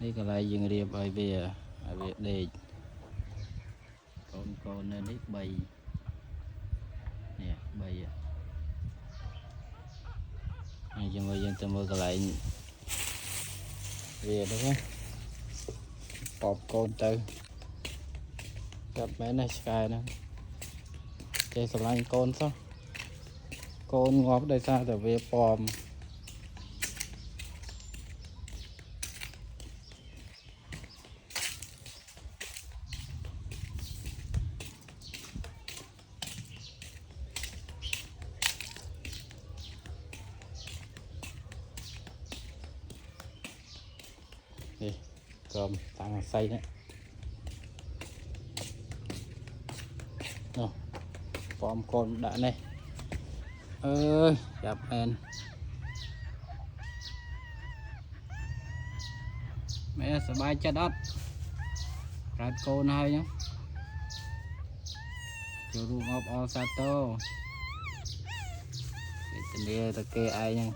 đây cái này dừng riệp ở về để con nên đấy bay nè bay này cho người dân từ mưa cái lại về đúng không bọc con từ gặp mấy này sky nữa chơi sờ lanh con sao con ngóp đây sao từ về bòm đi cơm tăng xay đấy bòm con đã này ơi gặp em mẹ sẽ bay chất ớt rát con hơi nhá cho ruộng ốp o sa tô để tình yêu ta kê ai nha